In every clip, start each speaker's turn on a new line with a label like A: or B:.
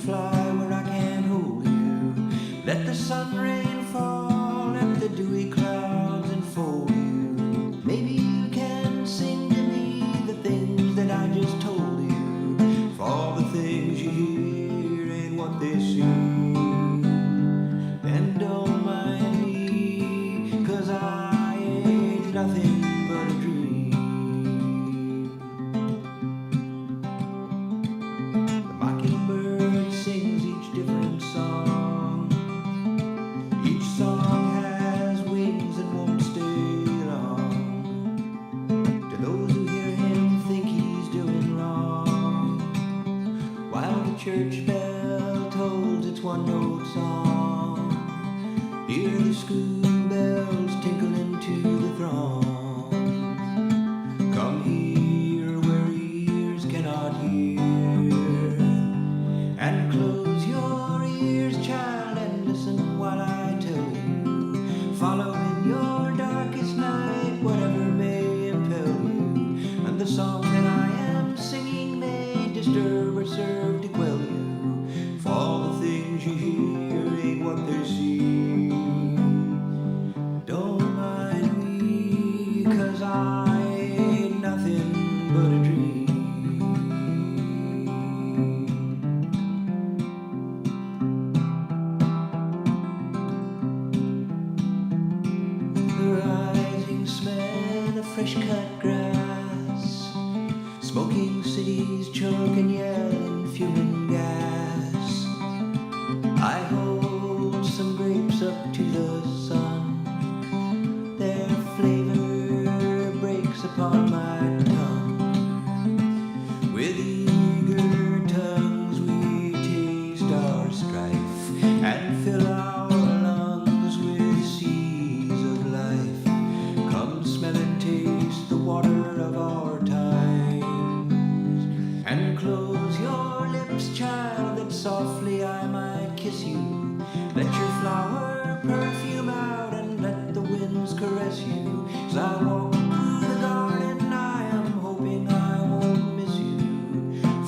A: fly where I can't hold you. Let the sun rain fall, let the dewy clouds enfold you. Maybe you can sing to me the things that I just told you. For all the things you hear ain't what they seem. Then don't mind me, 'cause I ain't nothing but a dream. The mockingbird sings each different song. Each song has wings and won't stay long. To those who hear him think he's doing wrong, while the church bell tolls its one-note song. Hear the school bells tinkle into the throng. Come here where ears cannot hear, and close your ears, child, and listen while I tell you. Follow in your darkest night whatever may impel you, and the song that I am singing may disturb or serve to quell you. For all the things you hear ain't what they seem. Don't mind me, 'cause I ain't nothing but a dream. The rising smell of fresh-cut grass, smoking cities choke and yell in fuming gas. I hold some grapes up to the sun. Their flavor breaks upon my tongue. With eager tongues we taste our strife and fill our lungs with seas of life. Come smell and taste the water of our times, and close your lips, child, that softly I might kiss you. Let your flower perfume out and let the winds caress you. As I walk through the garden, I am hoping I won't miss you.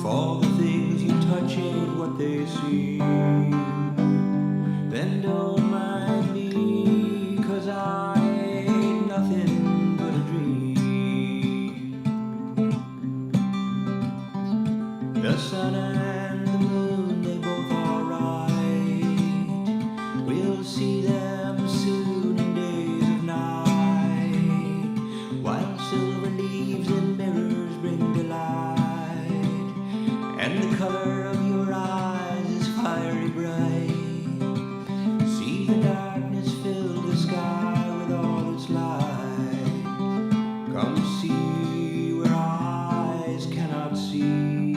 A: For all the things you touch ain't what they seem. Then don't mind me, 'cause I ain't nothing but a dream. The sun and the moon, they both are right. We'll see them soon in days of night, while silver leaves and mirrors bring delight, and the color of your eyes is fiery bright. See the darkness fill the sky with all its light. Come see where eyes cannot see,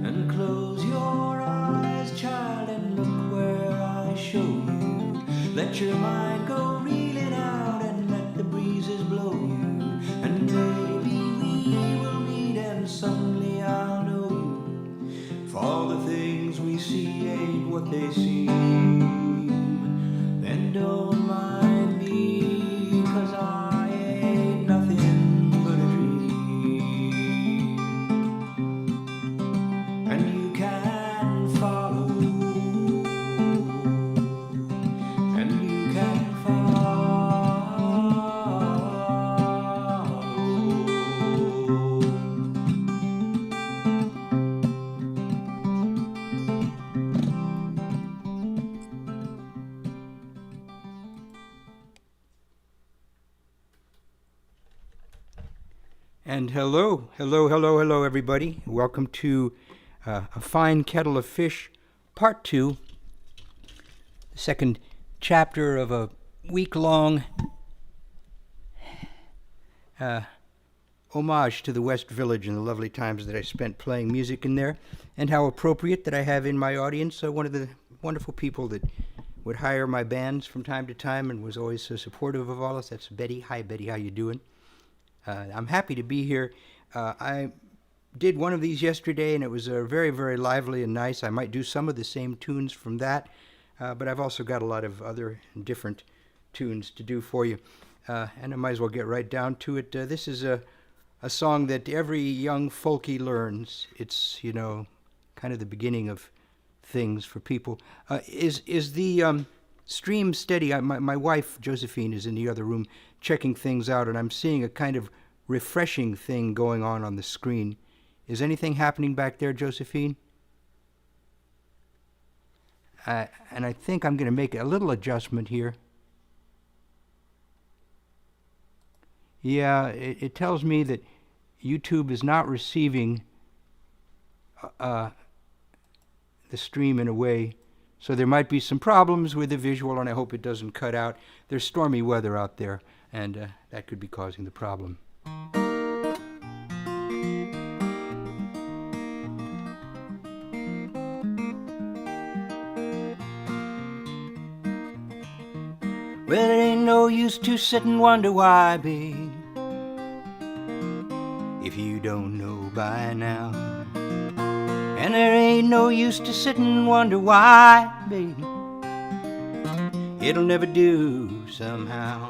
A: and close your eyes, child, and look where I show you. Let your mind go reeling out and let the breezes blow you, and maybe we will meet and suddenly I'll know you. For all the things we see ain't what they seem. Then don't mind me, 'cause I ain't nothing but a dream. And you can follow, and you can follow.
B: And hello, everybody. Welcome to A Fine Kettle of Fish, Part 2, the second chapter of a week-long homage to the West Village and the lovely times that I spent playing music in there, and how appropriate that I have in my audience one of the wonderful people that would hire my bands from time to time and was always so supportive of all us. That's Betty. Hi, Betty. How you doing? I'm happy to be here. I did one of these yesterday, and it was very, very lively and nice. I might do some of the same tunes from that, but I've also got a lot of other different tunes to do for you. And I might as well get right down to it. This is a song that every young folkie learns. It's, kind of the beginning of things for people. Is the stream steady? My wife, Josephine, is in the other room checking things out, and I'm seeing a kind of refreshing thing going on the screen. Is anything happening back there, Josephine? And I think I'm going to make a little adjustment here. Yeah, it tells me that YouTube is not receiving the stream in a way, so there might be some problems with the visual, and I hope it doesn't cut out. There's stormy weather out there, and that could be causing the problem. Well, it ain't no use to sit and wonder why, babe, if you don't know by now. And there ain't no use to sit and wonder why, babe, it'll never do somehow.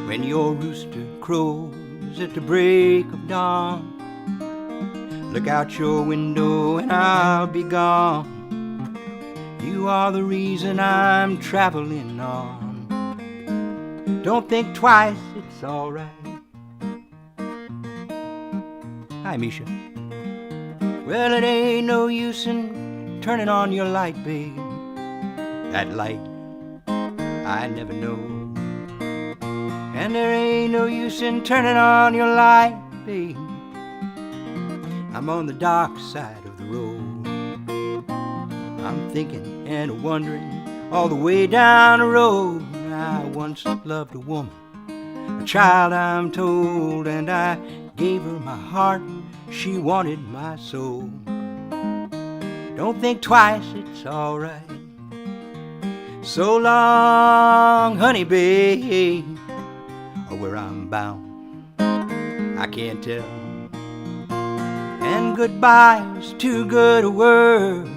B: When your rooster crows at the break of dawn, look out your window and I'll be gone. You are the reason I'm traveling on. Don't think twice, it's alright. Hi, Misha. Well, it ain't no use in turning on your light, babe. That light I never know. And there ain't no use in turning on your light, babe. I'm on the dark side of the road. I'm thinking and wondering all the way down the road. I once loved a woman, a child I'm told, and I gave her my heart, she wanted my soul. Don't think twice, it's alright. So long, honey babe, or where I'm bound, I can't tell. And goodbye's too good a word,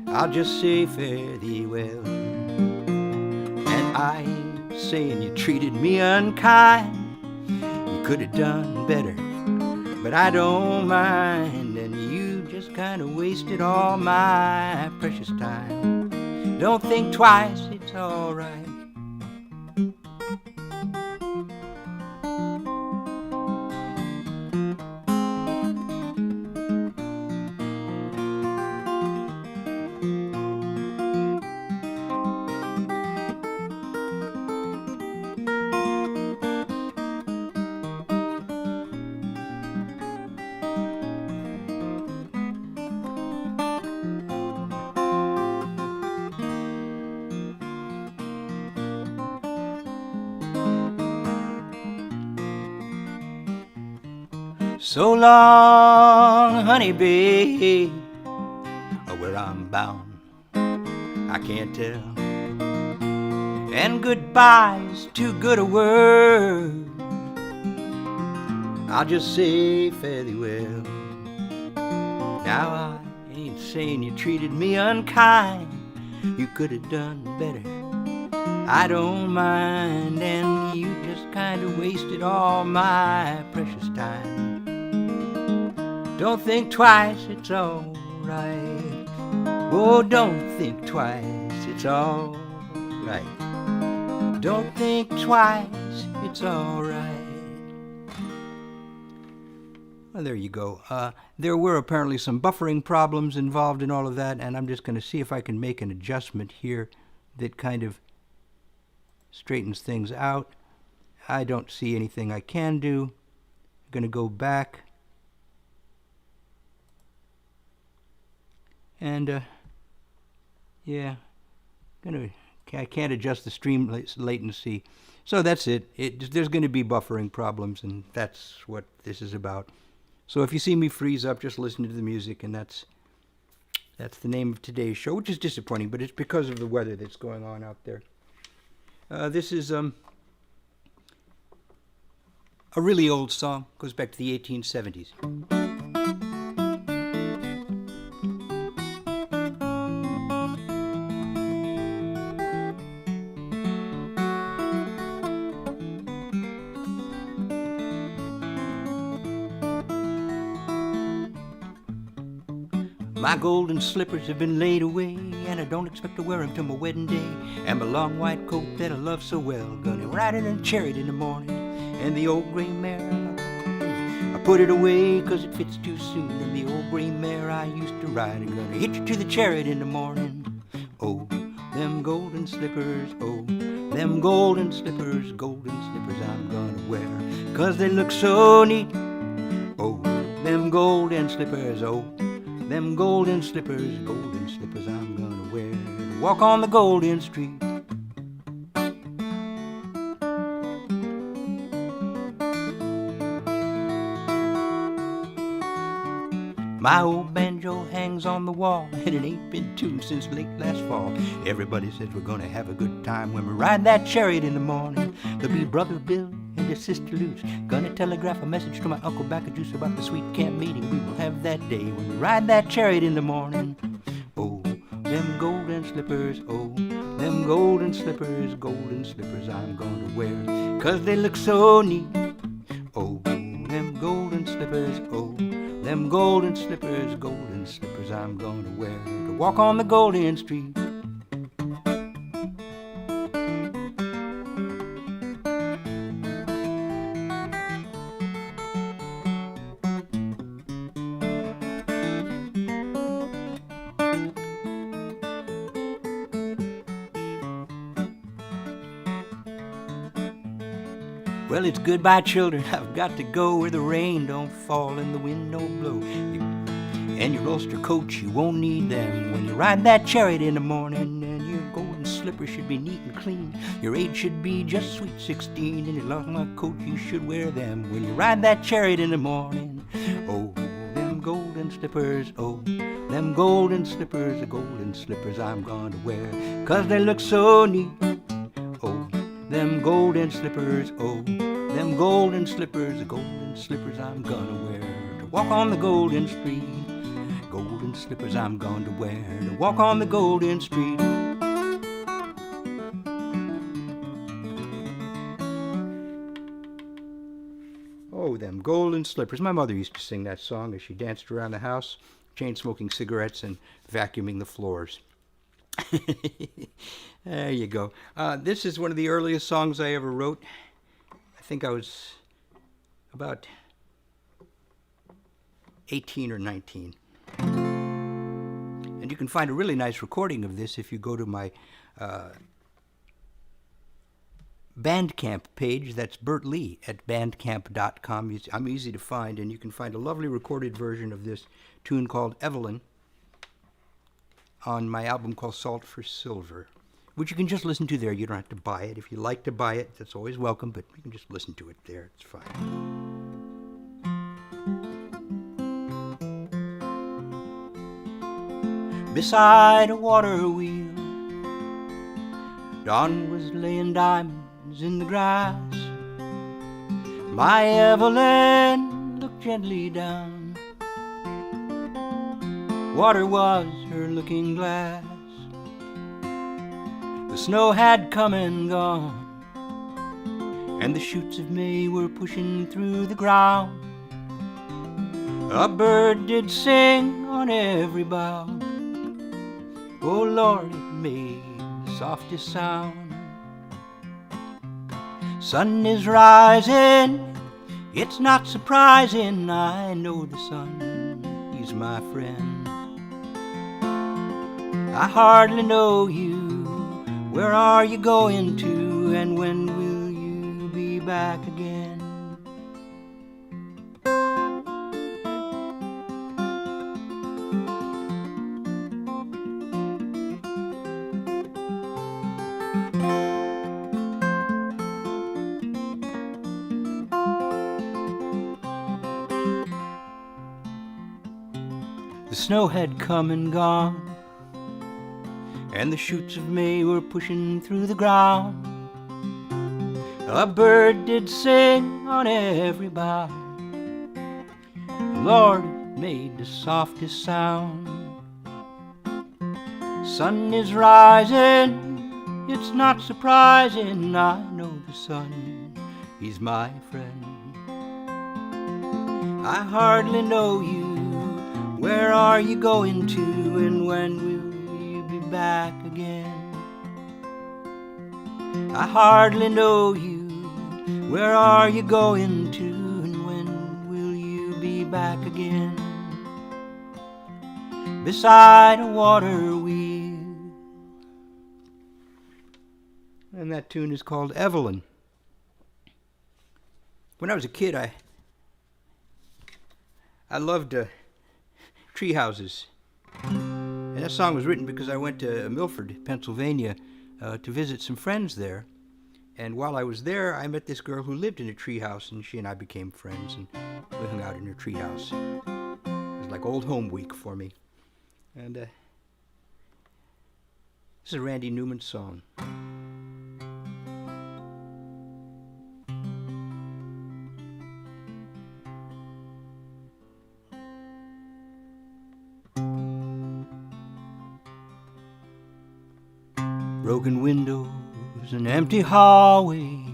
B: I'll just say fare thee well. And I ain't saying you treated me unkind, you could have done better, but I don't mind. And you just kind of wasted all my precious time. Don't think twice, it's alright. So long, honey babe, or where I'm bound, I can't tell. And goodbye's too good a word, I'll just say fare thee well. Now I ain't saying you treated me unkind, you could have done better, I don't mind. And you just kind of wasted all my precious time. Don't think twice, it's alright. Oh, don't think twice, it's alright. Don't think twice, it's alright. Well, there you go. There were apparently some buffering problems involved in all of that, and I'm just going to see if I can make an adjustment here that kind of straightens things out. I don't see anything I can do. I'm going to go back. And, yeah, I can't adjust the stream latency. So that's it. There's going to be buffering problems, and that's what this is about. So if you see me freeze up, just listen to the music, and that's the name of today's show, which is disappointing, but it's because of the weather that's going on out there. This is a really old song. Goes back to the 1870s. My golden slippers have been laid away, and I don't expect to wear them till my wedding day. And my long white coat that I love so well, gonna ride it in a chariot in the morning. And the old gray mare, I put it away 'cause it fits too soon. And the old gray mare I used to ride, I'm gonna hitch it to the chariot in the morning. Oh, them golden slippers, oh, them golden slippers I'm gonna wear, 'cause they look so neat. Oh, them golden slippers, oh, them golden slippers I'm gonna wear to walk on the Golden Street. My old banjo hangs on the wall, and it ain't been tuned since late last fall. Everybody says we're gonna have a good time when we ride that chariot in the morning. There'll be Brother Bill and his sister Luce, gonna telegraph a message to my Uncle Backajuice about the sweet camp meeting we will have that day when we ride that chariot in the morning. Oh, them golden slippers, oh, them golden slippers I'm gonna wear, 'cause they look so neat. Oh, them golden slippers, oh, them golden slippers I'm gonna wear to walk on the Golden Street. Well, it's goodbye, children. I've got to go where the rain don't fall and the wind don't blow. And your ulster coats, you won't need them when you ride that chariot in the morning. And your golden slippers should be neat and clean. Your age should be just sweet 16. And your long coat, you should wear them when you ride that chariot in the morning. Oh, them golden slippers, oh, them golden slippers I'm gonna wear, 'cause they look so neat. Oh, them golden slippers, oh, them golden slippers I'm gonna wear to walk on the Golden Street. Golden slippers I'm going to wear to walk on the Golden Street. Oh, them golden slippers. My mother used to sing that song as she danced around the house, chain-smoking cigarettes and vacuuming the floors. There you go. This is one of the earliest songs I ever wrote. I think I was about 18 or 19. And you can find a really nice recording of this if you go to my Bandcamp page. That's Bert Lee at bandcamp.com. I'm easy to find, and you can find a lovely recorded version of this tune called Evelyn on my album called Salt for Silver, which you can just listen to there. You don't have to buy it. If you like to buy it, that's always welcome, but you can just listen to it there. It's fine. Beside a water wheel, Dawn was laying diamonds in the grass. My Evelyn looked gently down. Water was her looking glass. The snow had come and gone, and the shoots of May were pushing through the ground. A bird did sing on every bough. Oh Lord, it made the softest sound. Sun is rising, it's not surprising. I know the sun, he's my friend. I hardly know you. Where are you going to, and when will you be back again? The snow had come and gone, and the shoots of May were pushing through the ground. A bird did sing on every bough. Lord, it made the softest sound. Sun is rising, it's not surprising. I know the sun, he's my friend. I hardly know you. Where are you going to, and when will you be back again? I hardly know you. Where are you going to, and when will you be back again? Beside a water wheel. And that tune is called Evelyn. When I was a kid, I loved tree houses. And that song was written because I went to Milford, Pennsylvania, to visit some friends there. And while I was there, I met this girl who lived in a tree house, and she and I became friends, and we hung out in her tree house. It was like old home week for me. And this is a Randy Newman song. Broken windows and empty hallways,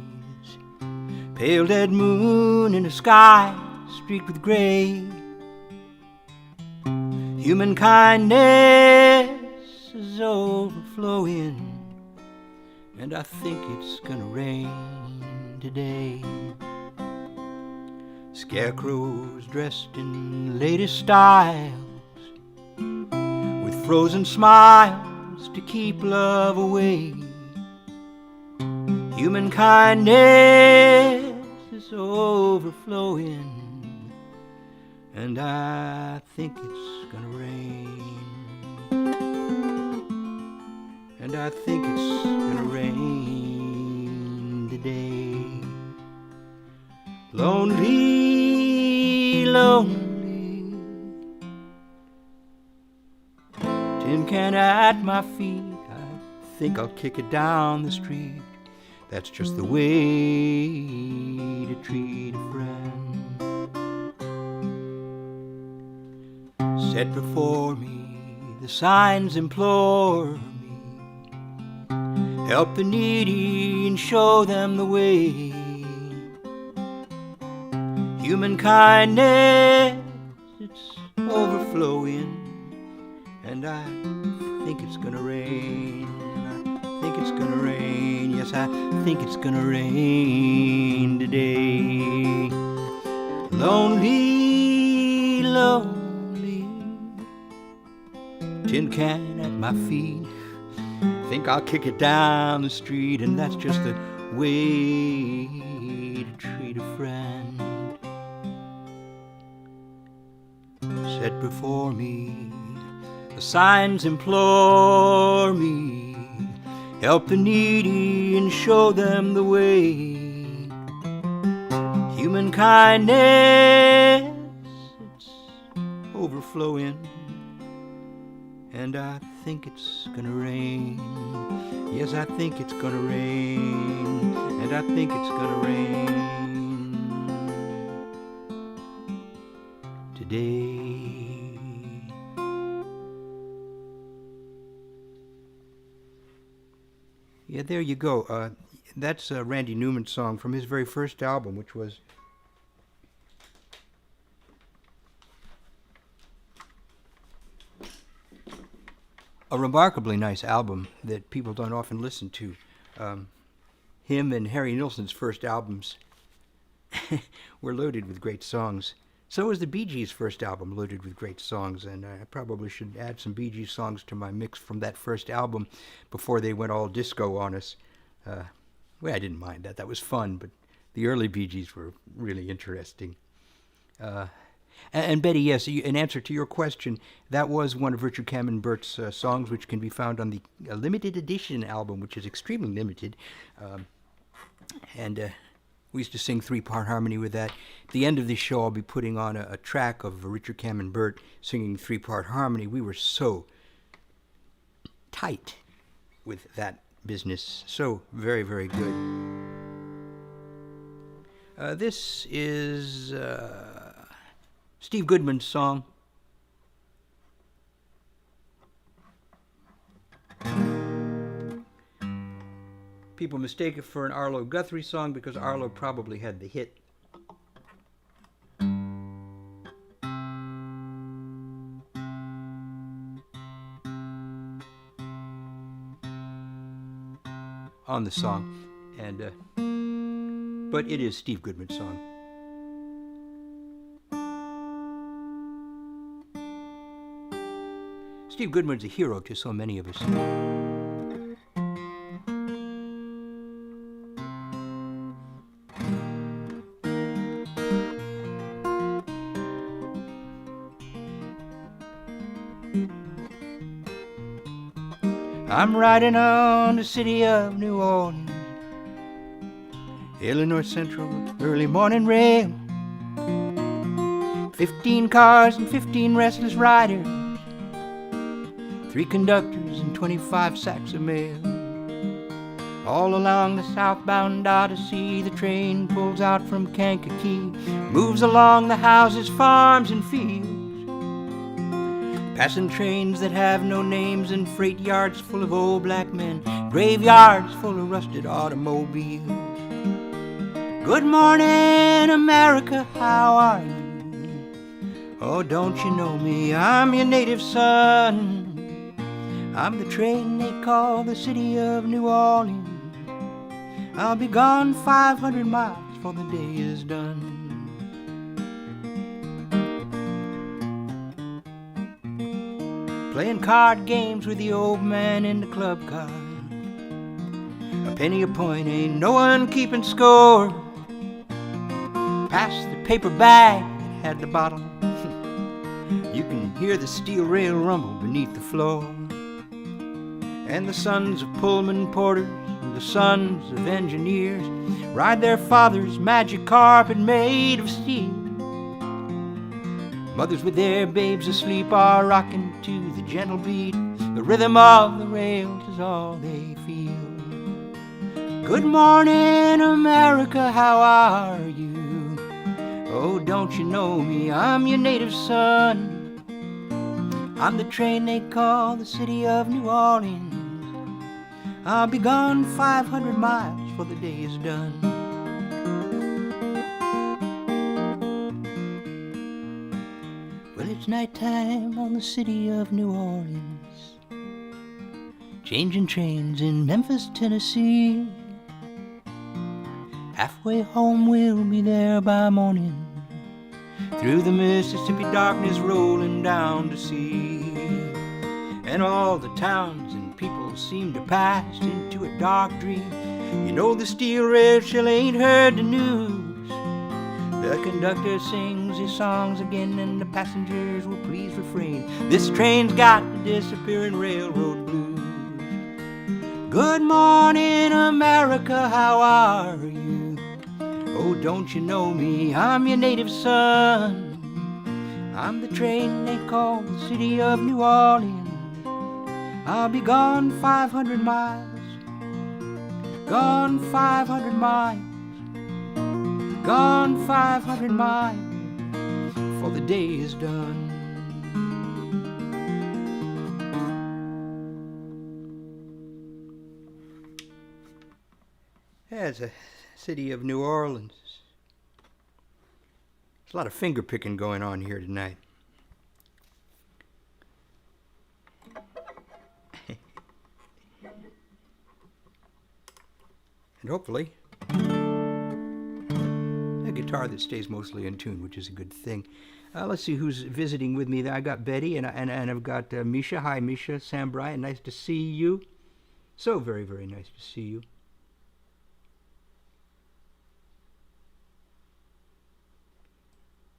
B: pale dead moon in a sky streaked with gray. Human kindness is overflowing, and I think it's gonna rain today. Scarecrows dressed in latest styles, with frozen smiles to keep love away. Human kindness is overflowing, and I think it's gonna rain. And I think it's gonna rain today. Lonely, lonely, tin can at my feet. I think I'll kick it down the street. That's just the way to treat a friend. Set before me, the signs implore me. Help the needy and show them the way. Human kindness, it's overflowing, and I think it's gonna rain. I think it's gonna rain. Yes, I think it's gonna rain today. Lonely, lonely, tin can at my feet. Think I'll kick it down the street, and that's just the way to treat a friend. Set before me, the signs implore me. Help the needy and show them the way. Human kindness, it's overflowing, and I think it's gonna rain. Yes, I think it's gonna rain, and I think it's gonna rain today. Yeah, there you go. That's a Randy Newman song from his very first album, which was a remarkably nice album that people don't often listen to. Him and Harry Nilsson's first albums were loaded with great songs. So was the Bee Gees' first album, loaded with great songs, and I probably should add some Bee Gees songs to my mix from that first album before they went all disco on us. Well, I didn't mind that. That was fun, but the early Bee Gees were really interesting. And Betty, yes, in answer to your question, that was one of Richard Cammonbert's songs, which can be found on the limited edition album, which is extremely limited. And we used to sing three-part harmony with that. At the end of this show, I'll be putting on a track of Richard Cammonbert singing three-part harmony. We were so tight with that business. So very, very good. This is Steve Goodman's song. People mistake it for an Arlo Guthrie song because Arlo probably had the hit. on the song, but it is Steve Goodman's song. Steve Goodman's a hero to so many of us. I'm riding on the city of New Orleans, Illinois Central, early morning rail. 15 cars and 15 restless riders, 3 conductors and 25 sacks of mail. All along the southbound Odyssey, the train pulls out from Kankakee, moves along the houses, farms, and fields, passing trains that have no names and freight yards full of old black men, graveyards full of rusted automobiles. Good morning, America, how are you? Oh, don't you know me? I'm your native son. I'm the train they call the city of New Orleans. I'll be gone 500 miles before the day is done. Playing card games with the old man in the club car. A penny a point, ain't no one keeping score. Pass the paper bag that had the bottle. You can hear the steel rail rumble beneath the floor. And the sons of Pullman porters and the sons of engineers ride their father's magic carpet made of steel. Mothers with their babes asleep are rocking to the gentle beat. The rhythm of the rails is all they feel. Good morning, America, how are you? Oh, don't you know me? I'm your native son. I'm the train they call the city of New Orleans. I'll be gone 500 miles before the day is done. Well, it's nighttime on the city of New Orleans, changing trains in Memphis, Tennessee. Halfway home we'll be there by morning, through the Mississippi darkness rolling down to sea. And all the towns and people seem to pass into a dark dream. You know the steel rail still ain't heard the news. The conductor sings his songs again and the passengers will please refrain. This train's got the disappearing railroad blues. Good morning, America, how are you? Oh, don't you know me? I'm your native son. I'm the train they call the city of New Orleans. I'll be gone 500 miles, gone 500 miles, gone 500 miles, before the day is done. Yeah, it's a city of New Orleans. There's a lot of finger picking going on here tonight. And hopefully, a guitar that stays mostly in tune, which is a good thing. Let's see who's visiting with me. I got Betty, and I've got Misha. Hi, Misha. Sam Bryant, nice to see you. So very, very nice to see you.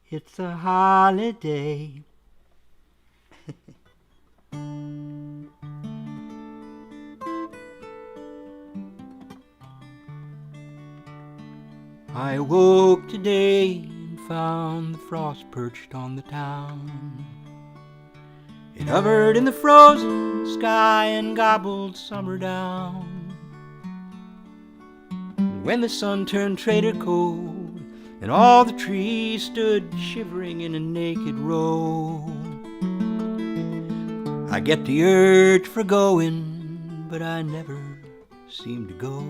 B: It's a holiday. I woke today and found the frost perched on the town. It hovered in the frozen sky and gobbled summer down. And when the sun turned traitor cold and all the trees stood shivering in a naked row, I get the urge for going, but I never seem to go.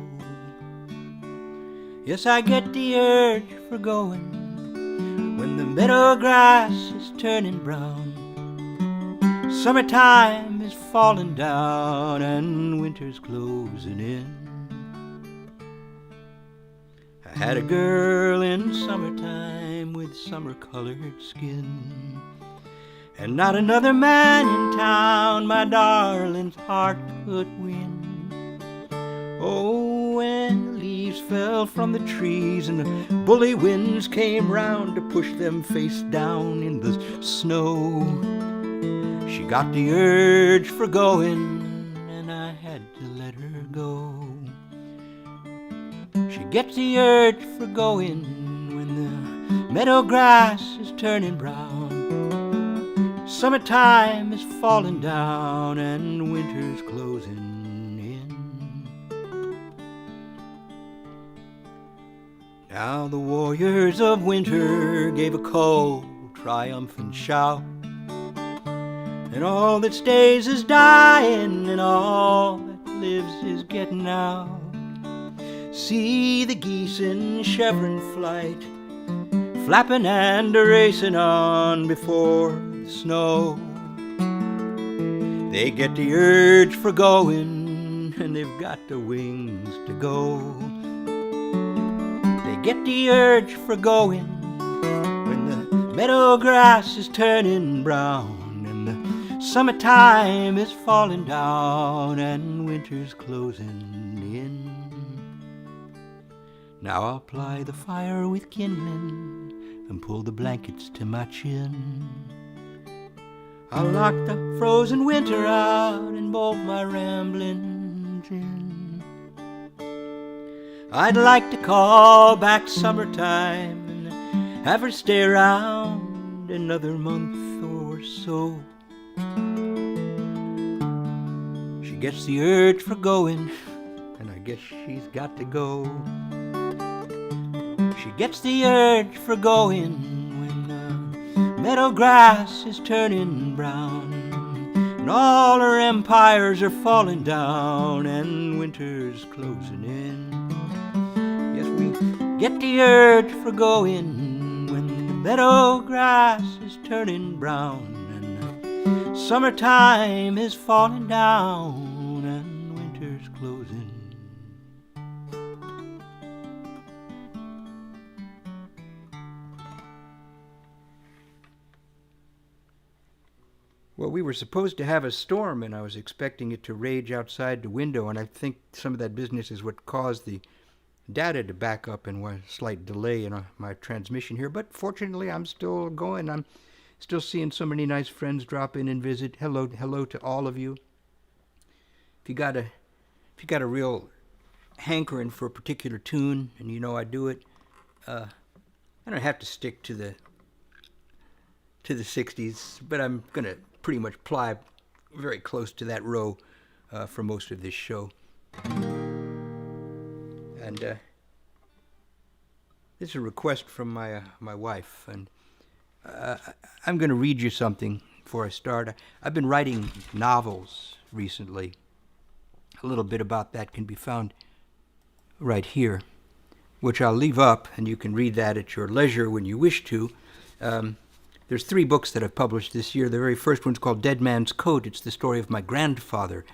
B: Yes, I get the urge for going when the meadow grass is turning brown. Summertime is falling down and winter's closing in. I had a girl in summertime with summer-colored skin, and not another man in town my darling's heart could win. Oh, when the leaves fell from the trees and the bully winds came round to push them face down in the snow, she got the urge for going, and I had to let her go. She gets the urge for going when the meadow grass is turning brown, summertime is falling down, and winter's closing in. Now the warriors of winter gave a cold, triumphant shout, and all that stays is dying, and all that lives is getting out. See the geese in chevron flight, flapping and racing on before the snow. They get the urge for going, and they've got the wings to go. They get the urge for going when the meadow grass is turning brown, and the summertime is falling down, and winter's closing in. Now I'll ply the fire with kindling and pull the blankets to my chin. I'll lock the frozen winter out and bolt my ramblings in. I'd like to call back summertime and have her stay around another month or so. She gets the urge for going, and I guess she's got to go. She gets the urge for going when the meadow grass is turning brown, and all her empires are falling down, and winter's closing in. Yes, we get the urge for going when the meadow grass is turning brown, and summertime is falling down, and winter's closing. Well, we were supposed to have a storm, and I was expecting it to rage outside the window, and I think some of that business is what caused the data to back up and was a slight delay in my transmission here. But fortunately, I'm still going. I'm still seeing so many nice friends drop in and visit. Hello to all of you. If you got a real hankering for a particular tune, and you know I do it, I don't have to stick to the 60s, but I'm gonna pretty much ply very close to that row for most of this show. And this is a request from my wife, and I'm going to read you something before I start. I've been writing novels recently. A little bit about that can be found right here, which I'll leave up, and you can read that at your leisure when you wish to. There's 3 books that I've published this year. The very first one's called Dead Man's Coat. It's the story of my grandfather,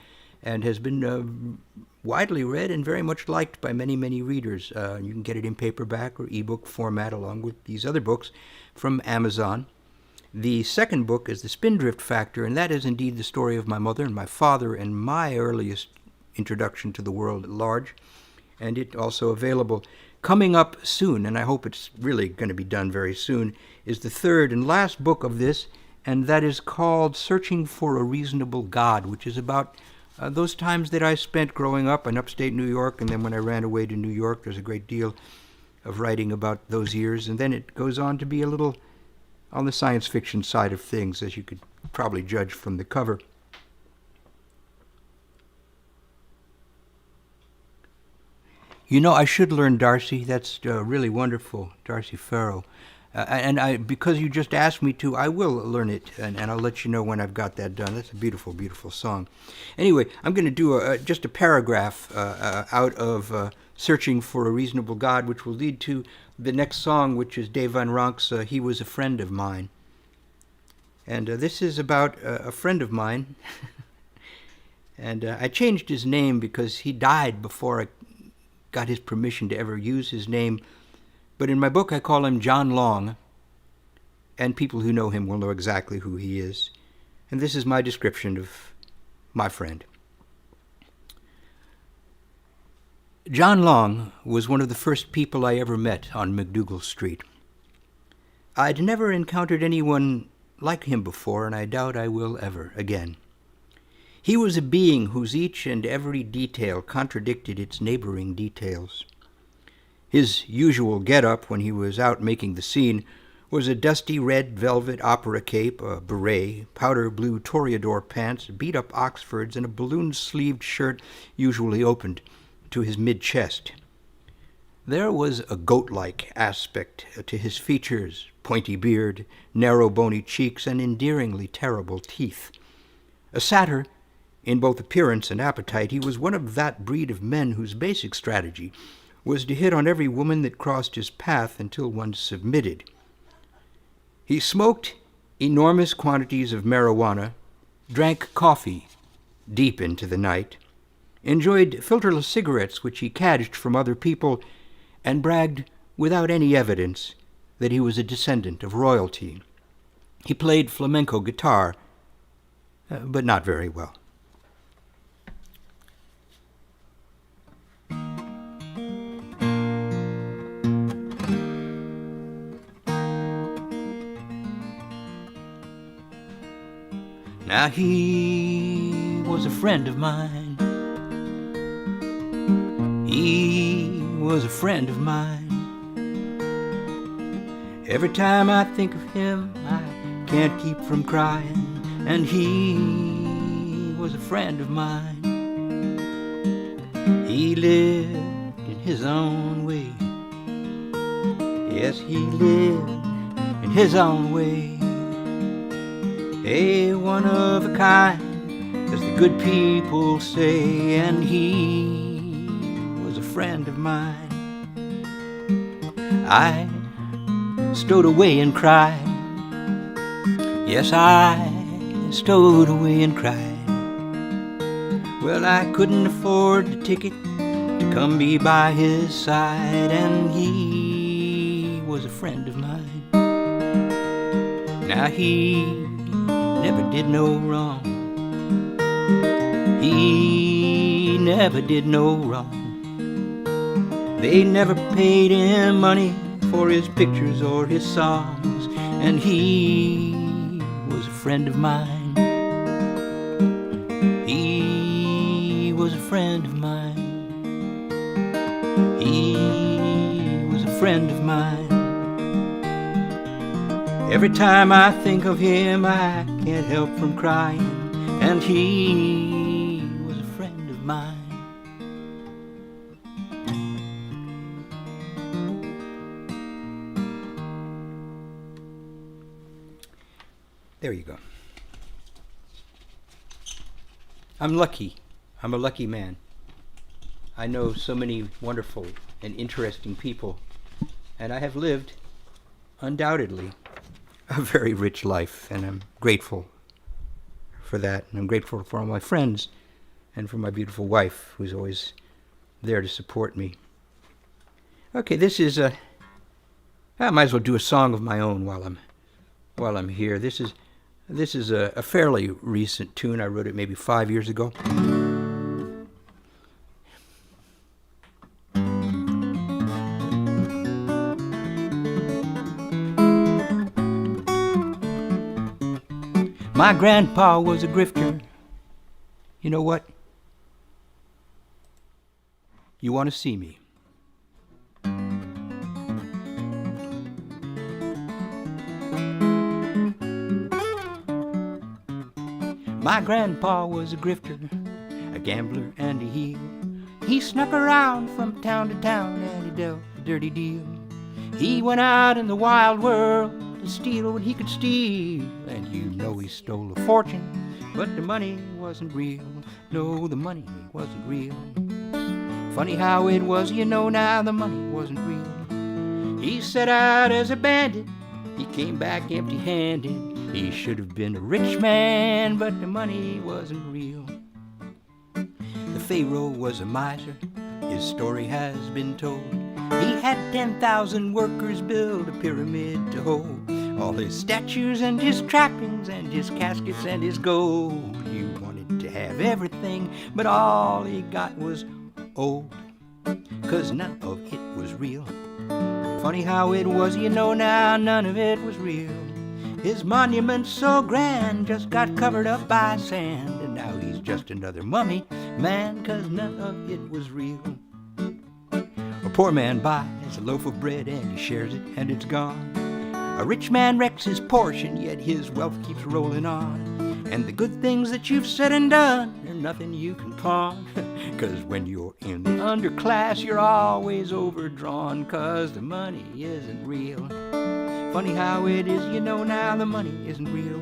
B: and has been widely read and very much liked by many, many readers. You can get it in paperback or ebook format along with these other books from Amazon. The second book is The Spindrift Factor, and that is indeed the story of my mother and my father and my earliest introduction to the world at large. And it's also available. Coming up soon, and I hope it's really going to be done very soon, is the third and last book of this, and that is called Searching for a Reasonable God, which is about those times that I spent growing up in upstate New York, and then when I ran away to New York, there's a great deal of writing about those years, and then it goes on to be a little on the science fiction side of things, as you could probably judge from the cover. You know, I should learn Darcy. That's really wonderful, Darcy Farrow. And because you just asked me to, I will learn it, and I'll let you know when I've got that done. That's a beautiful, beautiful song. Anyway, I'm going to do just a paragraph out of Searching for a Reasonable God, which will lead to the next song, which is Dave Van Ronk's He Was a Friend of Mine. And this is about a friend of mine. And I changed his name because he died before I got his permission to ever use his name, but in my book I call him John Long, and people who know him will know exactly who he is. And this is my description of my friend. John Long was one of the first people I ever met on MacDougal Street. I'd never encountered anyone like him before, and I doubt I will ever again. He was a being whose each and every detail contradicted its neighboring details. His usual get-up when he was out making the scene was a dusty red velvet opera cape, a beret, powder blue toreador pants, beat-up Oxfords, and a balloon-sleeved shirt usually opened to his mid-chest. There was a goat-like aspect to his features, pointy beard, narrow bony cheeks, and endearingly terrible teeth. A satyr in both appearance and appetite, he was one of that breed of men whose basic strategy was to hit on every woman that crossed his path until one submitted. He smoked enormous quantities of marijuana, drank coffee deep into the night, enjoyed filterless cigarettes which he cadged from other people, and bragged without any evidence that he was a descendant of royalty. He played flamenco guitar, but not very well. Now he was a friend of mine. He was a friend of mine. Every time I think of him, I can't keep from crying. And he was a friend of mine. He lived in his own way. Yes, he lived in his own way. A one of a kind, as the good people say, and he was a friend of mine. I stowed away and cried. Yes, I stowed away and cried. Well, I couldn't afford the ticket to come be by his side, and he was a friend of mine. Now he never did no wrong. He never did no wrong. They never paid him money for his pictures or his songs, and he was a friend of mine. He was a friend of mine. He was a friend of mine. Every time I think of him, I can't help from crying, and he was a friend of mine. There you go. I'm lucky. I'm a lucky man. I know so many wonderful and interesting people, and I have lived, undoubtedly, a very rich life, and I'm grateful for that, and I'm grateful for all my friends and for my beautiful wife, who's always there to support me. Okay, this is I might as well do a song of my own while I'm here. This is a fairly recent tune. I wrote it maybe 5 years ago. My grandpa was a grifter. You know what? You want to see me? My grandpa was a grifter, a gambler and a heel. He snuck around from town to town and he dealt a dirty deal. He went out in the wild world to steal what he could steal, and you know he stole a fortune, but the money wasn't real. No, the money wasn't real. Funny how it was, you know now, the money wasn't real. He set out as a bandit, he came back empty-handed. He should have been a rich man, but the money wasn't real. The Pharaoh was a miser, His story has been told. He had 10,000 workers build a pyramid to hold all his statues and his trappings and his caskets and his gold. He wanted to have everything, but all he got was old, 'cause none of it was real. Funny how it was, you know now, none of it was real. His monument so grand just got covered up by sand, and now he's just another mummy man, 'cause none of it was real. A poor man buys a loaf of bread and he shares it and it's gone. A rich man wrecks his portion, yet his wealth keeps rolling on. And the good things that you've said and done are nothing you can pawn. 'Cause when you're in the underclass, you're always overdrawn, 'cause the money isn't real. Funny how it is, you know now, the money isn't real.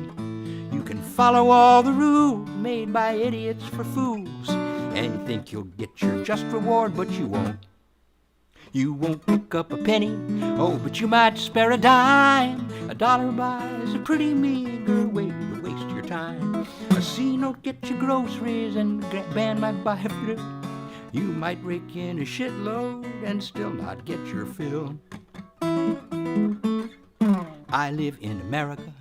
B: You can follow all the rules made by idiots for fools, and you think you'll get your just reward, but you won't. You won't pick up a penny, oh, but you might spare a dime. A dollar buys a pretty meager way to waste your time. A C note gets you groceries and a band might buy a fiddle. You might rake in a shitload and still not get your fill. I live in America,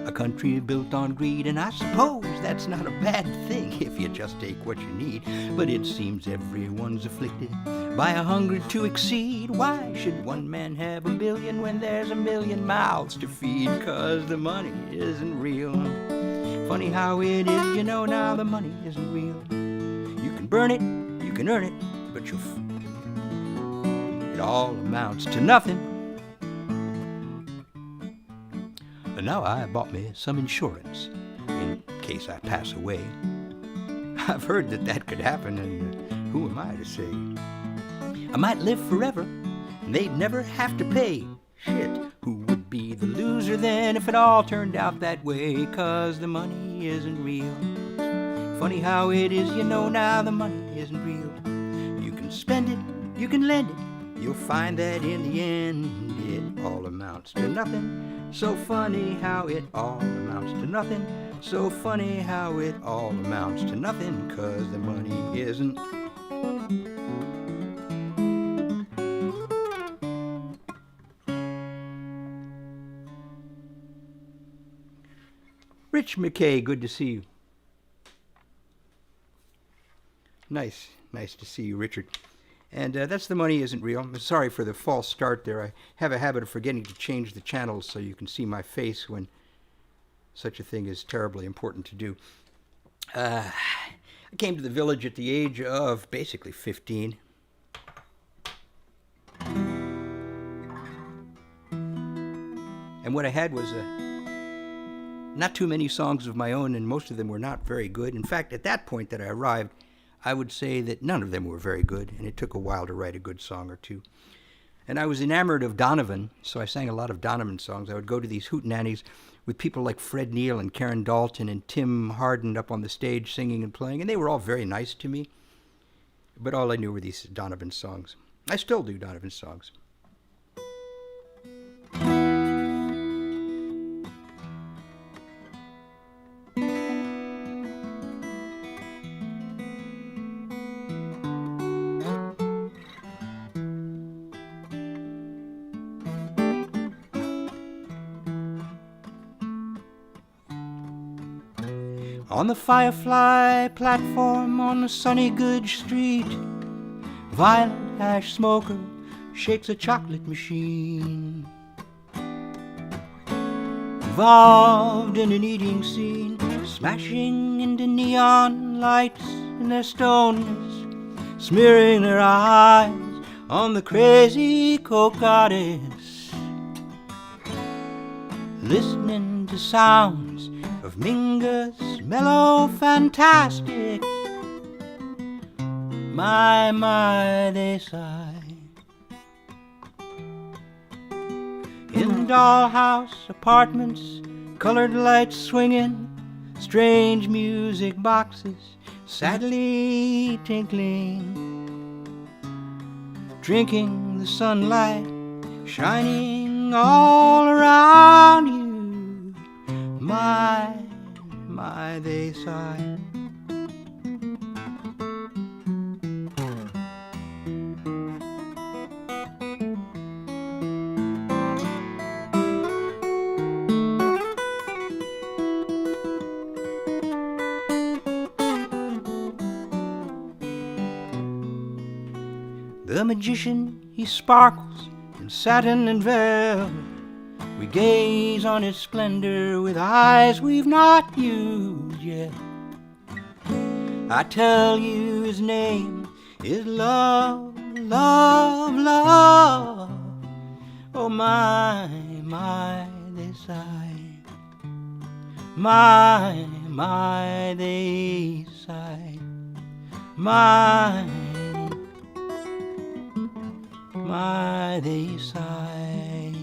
B: a country built on greed, and I suppose that's not a bad thing if you just take what you need. But it seems everyone's afflicted by a hunger to exceed. Why should one man have 1 billion when there's 1 million mouths to feed? 'Cause the money isn't real. Funny how it is, you know now, the money isn't real. You can burn it, you can earn it, but it all amounts to nothing. And now I bought me some insurance in case I pass away. I've heard that could happen, and who am I to say? I might live forever, and they'd never have to pay. Shit, who would be the loser then if it all turned out that way? 'Cause the money isn't real. Funny how it is, you know now, the money isn't real. You can spend it, you can lend it, you'll find that in the end it all amounts to nothing. So funny how it all amounts to nothing. So funny how it all amounts to nothing, 'cause the money isn't. Rich McKay, good to see you. Nice to see you, Richard. And that's The Money Isn't Real. I'm sorry for the false start there. I have a habit of forgetting to change the channels so you can see my face when such a thing is terribly important to do. I came to the village at the age of basically 15. And what I had was not too many songs of my own, and most of them were not very good. In fact, at that point that I arrived, I would say that none of them were very good, and it took a while to write a good song or two. And I was enamored of Donovan, so I sang a lot of Donovan songs. I would go to these hootenannies with people like Fred Neil and Karen Dalton and Tim Hardin up on the stage singing and playing, and they were all very nice to me. But all I knew were these Donovan songs. I still do Donovan songs. On the Firefly platform on the sunny Goodmans Street, Violet hash smoker shakes a chocolate machine. Involved in an eating scene, smashing into neon lights in their stoneness, smearing their eyes on the crazy coke goddess, listening to sounds of Mingus, mellow, fantastic. My, they sigh. In dollhouse apartments, colored lights swinging, strange music boxes sadly tinkling, drinking the sunlight shining all around you. My, they sigh. The magician, he sparkles in satin and velvet. We gaze on his splendor with eyes we've not used yet. I tell you his name is love, love, love. Oh my, they sigh. My, they sigh. My, they sigh.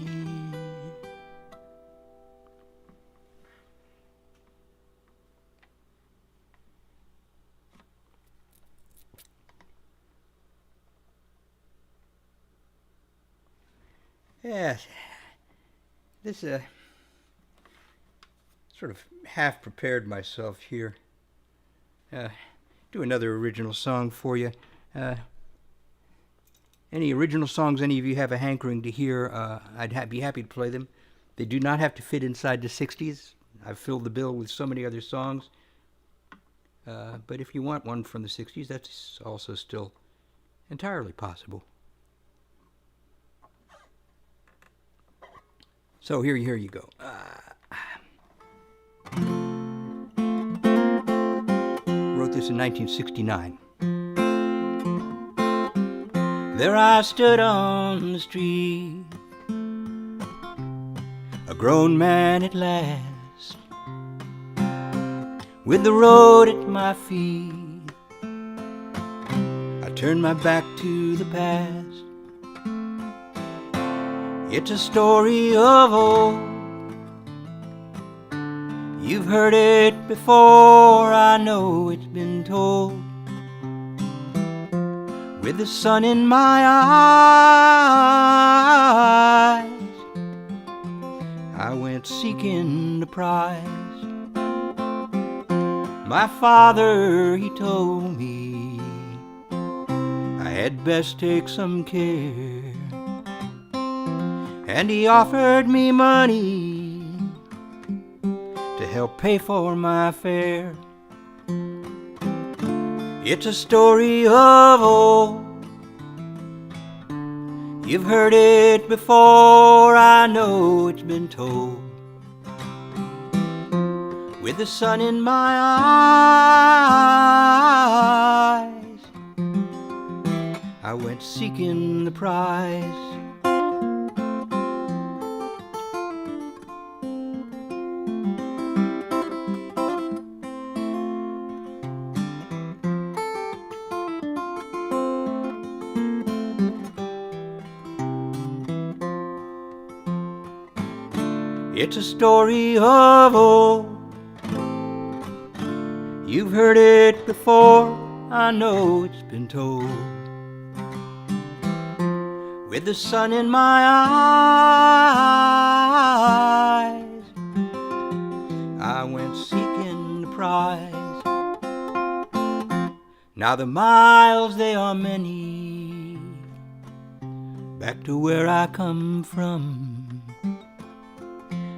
B: Yes, this sort of half prepared myself here. Do another original song for you. Any original songs any of you have a hankering to hear, I'd be happy to play them. They do not have to fit inside the 60s. I've filled the bill with so many other songs. But if you want one from the 60s, that's also still entirely possible. So here you go. Wrote this in 1969. There I stood on the street, a grown man at last, with the road at my feet. I turned my back to the past. It's a story of old. You've heard it before, I know it's been told. With the sun in my eyes, I went seeking the prize. My father, he told me I had best take some care. And he offered me money to help pay for my fare. It's a story of old. You've heard it before, I know it's been told. With the sun in my eyes, I went seeking the prize. It's a story of old. You've heard it before, I know it's been told. With the sun in my eyes, I went seeking the prize. Now the miles, they are many, back to where I come from.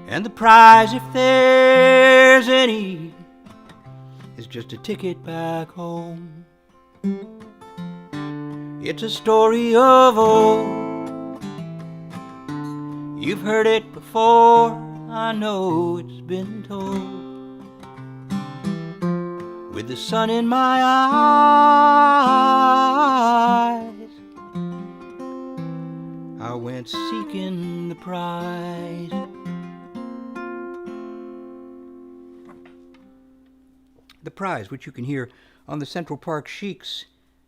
B: And the prize, if there's any, is just a ticket back home. It's a story of old. You've heard it before, I know it's been told. With the sun in my eyes, I went seeking the prize. The Prize, which you can hear on the Central Park Chic's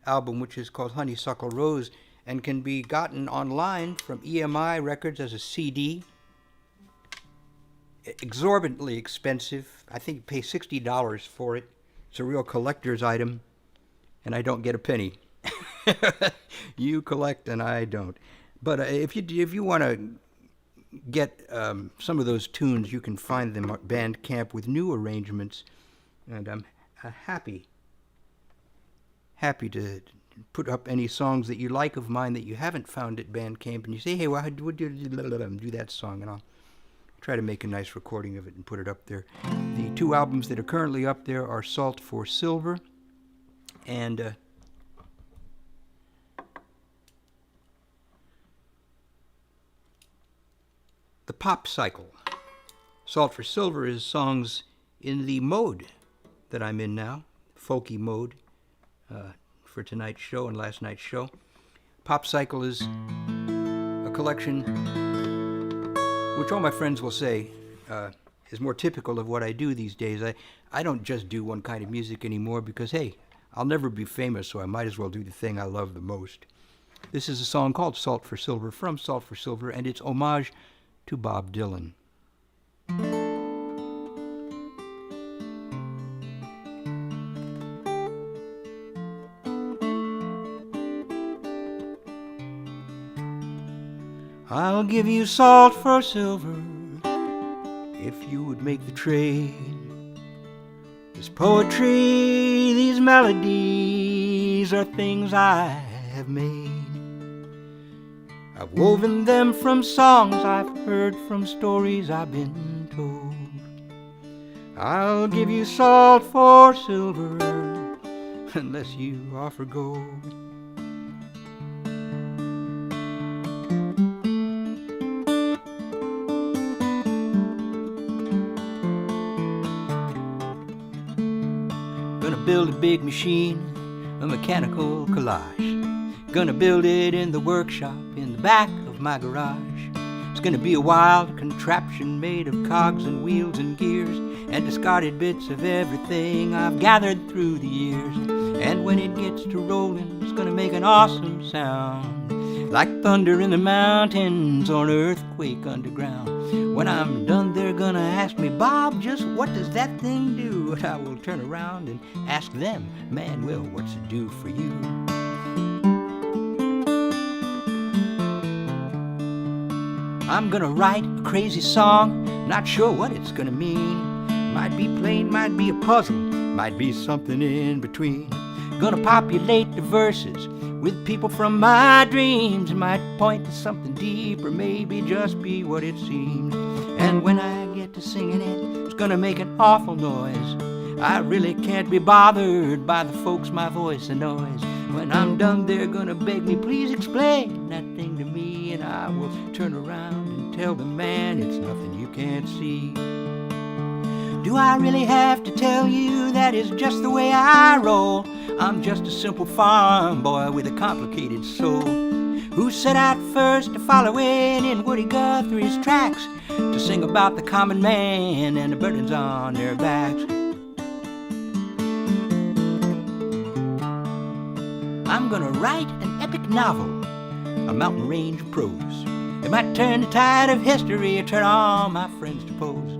B: album, which is called Honeysuckle Rose, and can be gotten online from EMI Records as a CD. Exorbitantly expensive. I think you pay $60 for it. It's a real collector's item, and I don't get a penny. You collect and I don't. But if you want to get some of those tunes, you can find them at Bandcamp with new arrangements. And I'm happy to put up any songs that you like of mine that you haven't found at Bandcamp, and you say, hey, well, would you do that song? And I'll try to make a nice recording of it and put it up there. The two albums that are currently up there are Salt for Silver and the pop cycle. Salt for Silver is songs in the mode that I'm in now, folky mode, for tonight's show and last night's show. Pop cycle is a collection which all my friends will say is more typical of what I do these days. I don't just do one kind of music anymore because, hey, I'll never be famous, so I might as well do the thing I love the most. This is a song called Salt for Silver from Salt for Silver, and it's homage to Bob Dylan. I'll give you salt for silver if you would make the trade. This poetry, these melodies are things I have made. I've woven them from songs I've heard, from stories I've been told. I'll give you salt for silver unless you offer gold. Gonna build a big machine, a mechanical collage. Gonna build it in the workshop in the back of my garage. It's gonna be a wild contraption made of cogs and wheels and gears and discarded bits of everything I've gathered through the years. And when it gets to rolling, it's gonna make an awesome sound, like thunder in the mountains or an earthquake underground. When I'm done, they're gonna ask me, Bob, just what does that thing do? And I will turn around and ask them, man, well, what's it do for you? I'm gonna write a crazy song, not sure what it's gonna mean. Might be plain, might be a puzzle, might be something in between. Gonna populate the verses with people from my dreams. It might point to something deep or maybe just be what it seems. And when I get to singing it, it's gonna make an awful noise. I really can't be bothered by the folks my voice annoys. When I'm done, they're gonna beg me, please explain that thing to me. And I will turn around and tell them, man, it's nothing you can't see. Do I really have to tell you that is just the way I roll? I'm just a simple farm boy with a complicated soul, who set out first to follow in Woody Guthrie's tracks, to sing about the common man and the burdens on their backs. I'm gonna write an epic novel, a mountain range of prose. It might turn the tide of history or turn all my friends to pose.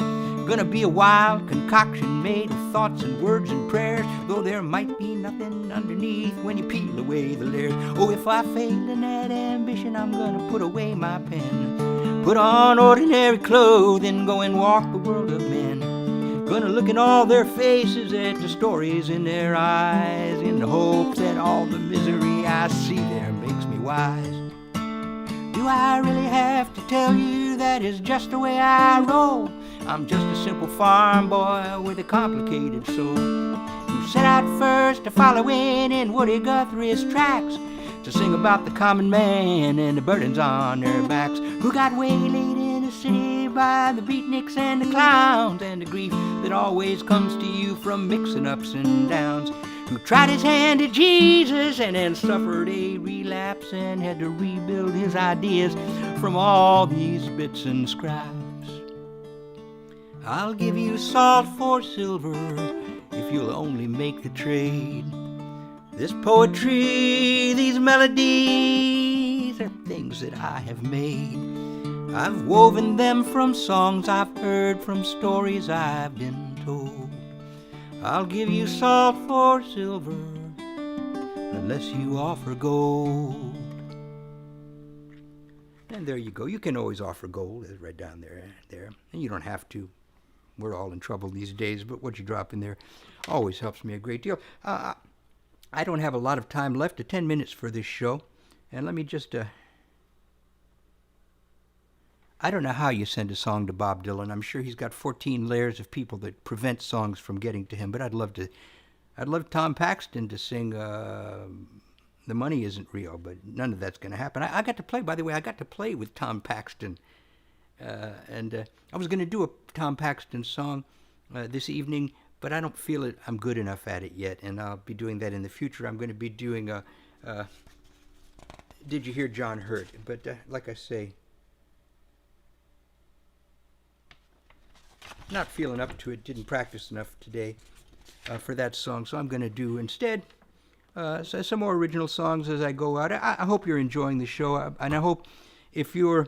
B: Gonna be a wild concoction made of thoughts and words and prayers, though there might be nothing underneath when you peel away the layers. Oh, if I fail in that ambition, I'm gonna put away my pen, put on ordinary clothing, go and walk the world of men. Gonna look in all their faces at the stories in their eyes, in the hope that all the misery I see there makes me wise. Do I really have to tell you that is just the way I roll? I'm just a simple farm boy with a complicated soul, who set out first to follow in Woody Guthrie's tracks, to sing about the common man and the burdens on their backs, who got waylaid in the city by the beatniks and the clowns, and the grief that always comes to you from mixing ups and downs, who tried his hand at Jesus and then suffered a relapse and had to rebuild his ideas from all these bits and scraps. I'll give you salt for silver if you'll only make the trade. This poetry, these melodies are things that I have made. I've woven them from songs I've heard, from stories I've been told. I'll give you salt for silver unless you offer gold. And there you go. You can always offer gold, it's right down there. And you don't have to. We're all in trouble these days, but what you drop in there always helps me a great deal. I don't have a lot of time left, 10 minutes for this show. And let me just, I don't know how you send a song to Bob Dylan. I'm sure he's got 14 layers of people that prevent songs from getting to him, but I'd love Tom Paxton to sing The Money Isn't Real, but none of that's going to happen. I got to play, by the way, I got to play with Tom Paxton And I was going to do a Tom Paxton song this evening, but I don't feel it. I'm good enough at it yet, and I'll be doing that in the future. I'm going to be doing a Did You Hear John Hurt? But like I say, not feeling up to it. Didn't practice enough today for that song, so I'm going to do instead some more original songs as I go out. I hope you're enjoying the show, and I hope if you're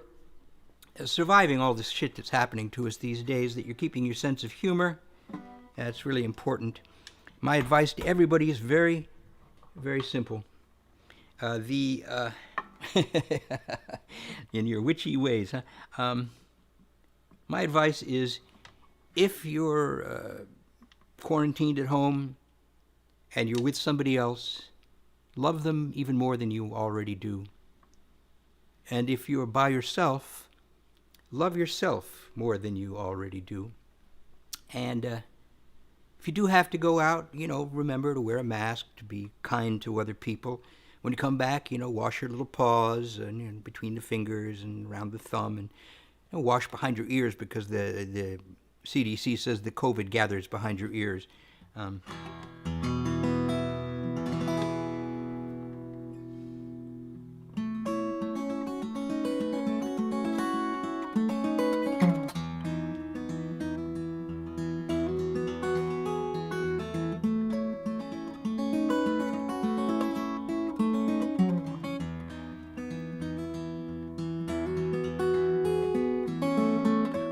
B: surviving all this shit that's happening to us these days, that you're keeping your sense of humor. That's really important. My advice to everybody is very, very simple. In your witchy ways, huh? My advice is, if you're quarantined at home and you're with somebody else, love them even more than you already do. And if you're by yourself, love yourself more than you already do. And if you do have to go out, remember to wear a mask, to be kind to other people. When you come back, wash your little paws and between the fingers and around the thumb, and wash behind your ears, because the CDC says the COVID gathers behind your ears.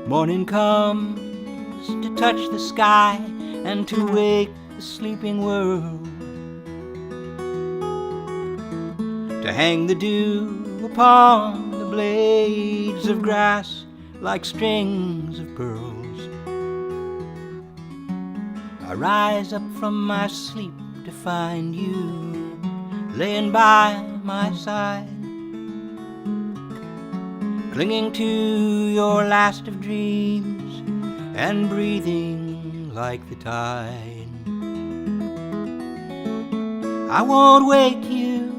B: Morning comes to touch the sky and to wake the sleeping world, to hang the dew upon the blades of grass like strings of pearls. I rise up from my sleep to find you laying by my side, clinging to your last of dreams and breathing like the tide. I won't wake you,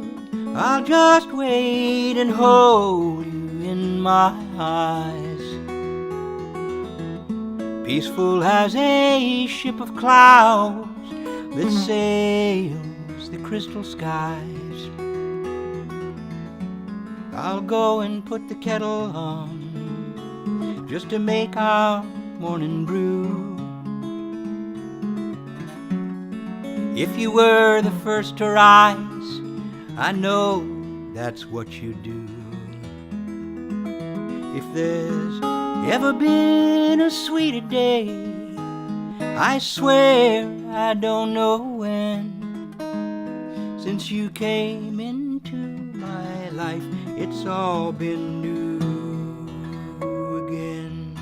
B: I'll just wait and hold you in my eyes, peaceful as a ship of clouds that sails the crystal skies. I'll go and put the kettle on just to make our morning brew. If you were the first to rise, I know that's what you do. If there's ever been a sweeter day, I swear I don't know when. Since you came into my life, it's all been new again.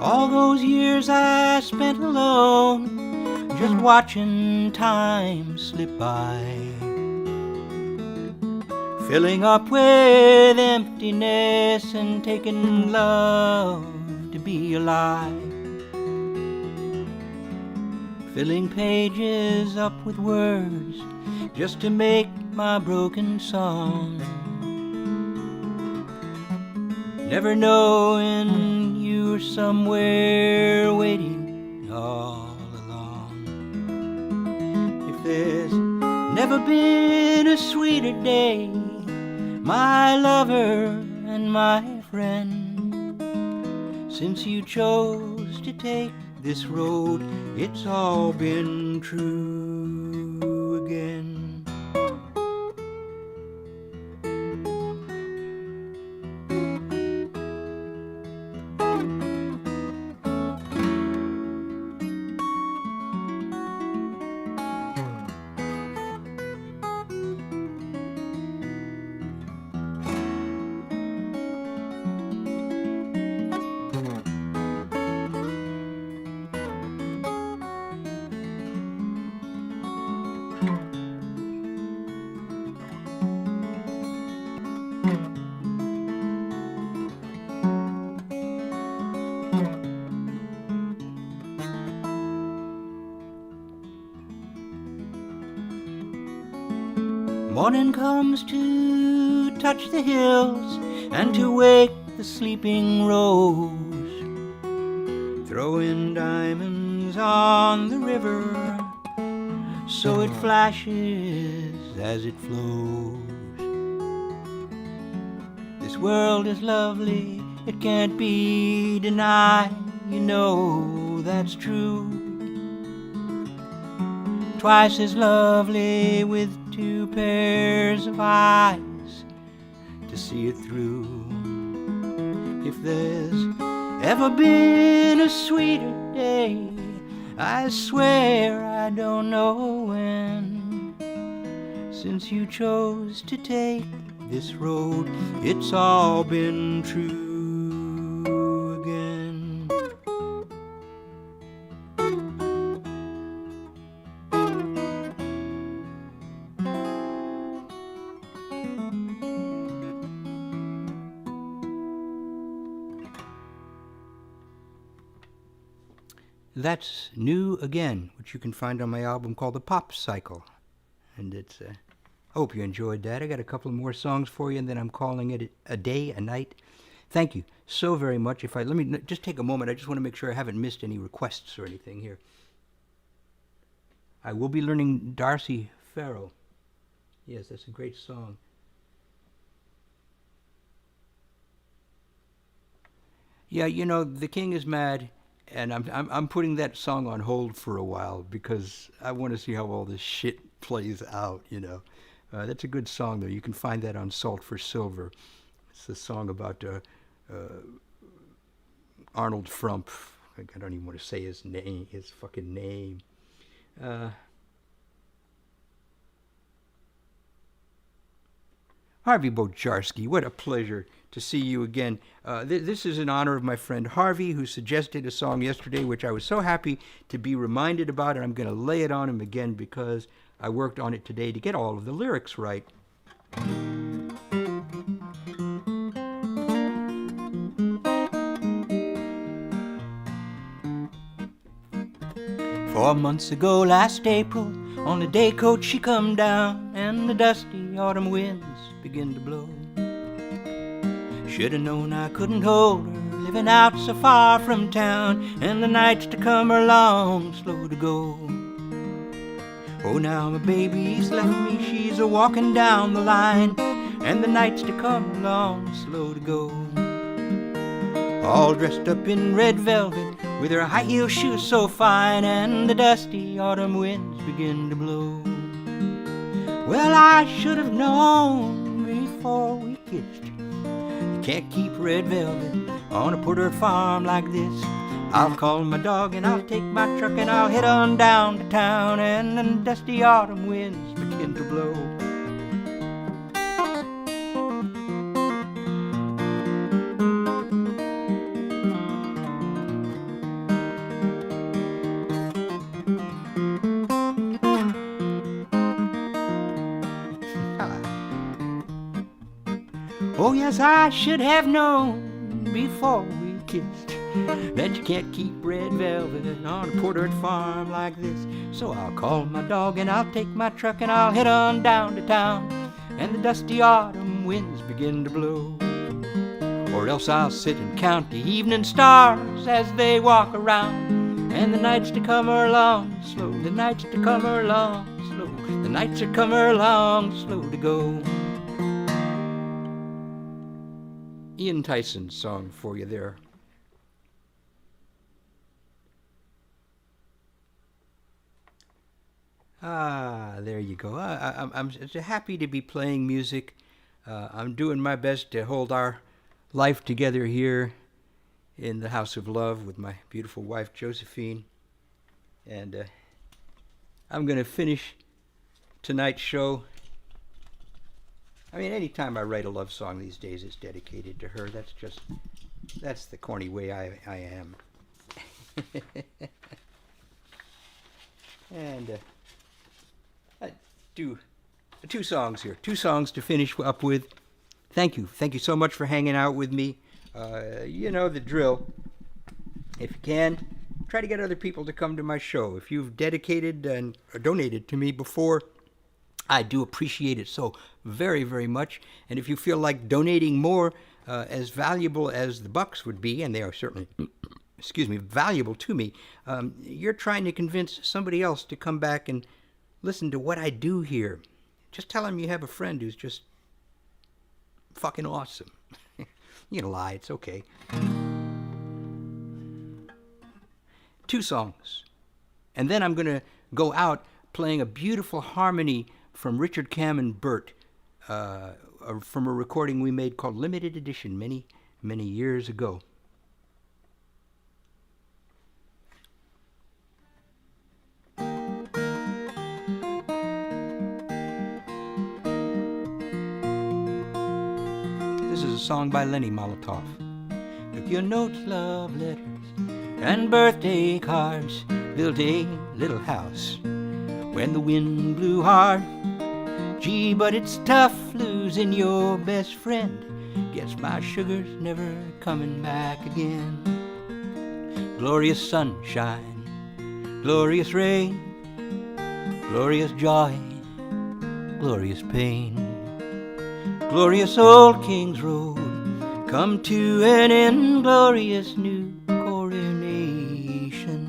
B: All those years I spent alone, just watching time slip by, filling up with emptiness and taking love to be alive, filling pages up with words just to make my broken song, never knowing you were somewhere waiting all along. If there's never been a sweeter day, my lover and my friend, since you chose to take this road, it's all been true again.
A: Morning comes to touch the hills and to wake the sleeping rose, throwing diamonds on the river so it flashes as it flows. This world is lovely, it can't be denied, you know that's true. Twice as lovely with two pairs of eyes to see it through. If there's ever been a sweeter day, I swear I don't know when. Since you chose to take this road, it's all been true again. That's New Again, which you can find on my album called The Pop Cycle. And it's, hope you enjoyed that. I got a couple more songs for you, and then I'm calling it a day, a night. Thank you so very much. Let me just take a moment. I just want to make sure I haven't missed any requests or anything here. I will be learning Darcy Farrow. Yes, that's a great song. Yeah, you know, The King is Mad. And I'm putting that song on hold for a while because I want to see how all this shit plays out, you know. That's a good song, though. You can find that on Salt for Silver. It's a song about Arnold Frump. I don't even want to say his name, his fucking name. Harvey Bojarski, what a pleasure to see you again. This is in honor of my friend Harvey, who suggested a song yesterday, which I was so happy to be reminded about, and I'm going to lay it on him again because I worked on it today to get all of the lyrics right. 4 months ago, last April, on a day coach she come down, and the dusty autumn winds begin to blow. Should've known I couldn't hold her, living out so far from town, and the nights to come are long, slow to go. Oh, now my baby's left me, she's a-walking down the line, and the nights to come are long, slow to go. All dressed up in red velvet, with her high-heel shoes so fine, and the dusty autumn winds begin to blow. Well, I should have known before we kissed. You can't keep red velvet on a Porter farm like this. I'll call my dog and I'll take my truck and I'll head on down to town, and the dusty autumn winds begin to blow. Oh yes, I should have known before we kissed that you can't keep red velvet on a Porter farm like this. So I'll call my dog and I'll take my truck and I'll head on down to town, and the dusty autumn winds begin to blow. Or else I'll sit and count the evening stars as they walk around, and the nights to come are long, slow. The nights to come are long, slow. The nights to come are long, slow to go. Ian Tyson's song for you there. There you go. I'm happy to be playing music. I'm doing my best to hold our life together here in the House of Love with my beautiful wife, Josephine. And I'm going to finish tonight's show. I mean, anytime I write a love song these days, it's dedicated to her. That's the corny way I am. And I do two songs here. Two songs to finish up with. Thank you. Thank you so much for hanging out with me. You know the drill. If you can, try to get other people to come to my show. If you've dedicated or donated to me before,
B: I do appreciate it so very, very much. And if you feel like donating more, as valuable as the bucks would be, and they are certainly, excuse me, valuable to me, you're trying to convince somebody else to come back and listen to what I do here. Just tell them you have a friend who's just fucking awesome. You can lie, it's okay. 2 songs. And then I'm going to go out playing a beautiful harmony from Richard Cameron Burt, from a recording we made called Limited Edition many, many years ago. This is a song by Lenny Molotov. Took your notes, love letters, and birthday cards, built a little house when the wind blew hard. Gee, but it's tough losing your best friend. Guess my sugar's never coming back again. Glorious sunshine, glorious rain, glorious joy, glorious pain. Glorious old King's Road, come to an end, glorious new coronation.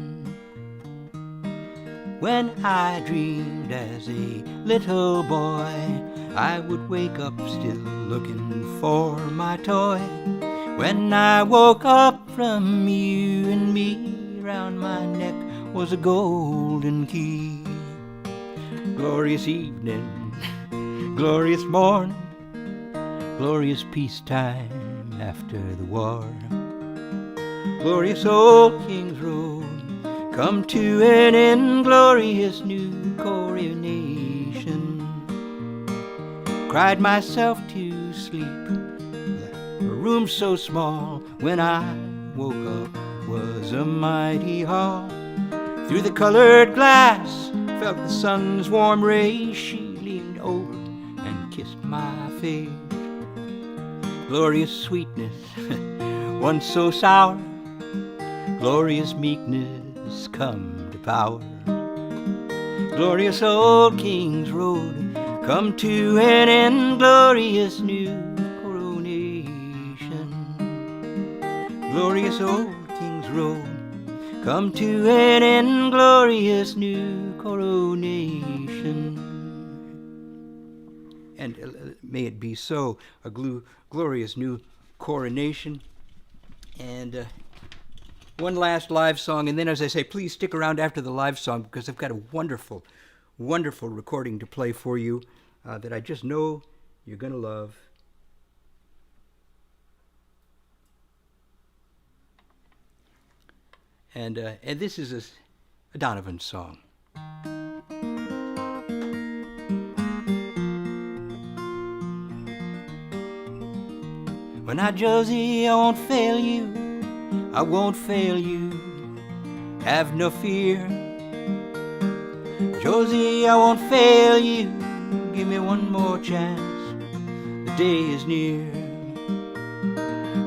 B: When I dreamed as a little boy, I would wake up still looking for my toy. When I woke up from you and me, round my neck was a golden key. Glorious evening, glorious morning, glorious peacetime after the war. Glorious old King's Road, come to an end, glorious new coronation. Cried myself to sleep, a room so small, when I woke up was a mighty hall. Through the colored glass, felt the sun's warm rays, she leaned over and kissed my face. Glorious sweetness, once so sour, glorious meekness come to power. Glorious old King's Road, come to an end, glorious new coronation. Glorious old King's Road, come to an end, glorious new coronation. And may it be so, a glorious new coronation. And one last live song, and then, as I say, please stick around after the live song, because I've got a wonderful, wonderful recording to play for you that I just know you're going to love. And this is a Donovan song. When I, Josie, I won't fail you, I won't fail you, have no fear. Josie, I won't fail you, give me one more chance, the day is near.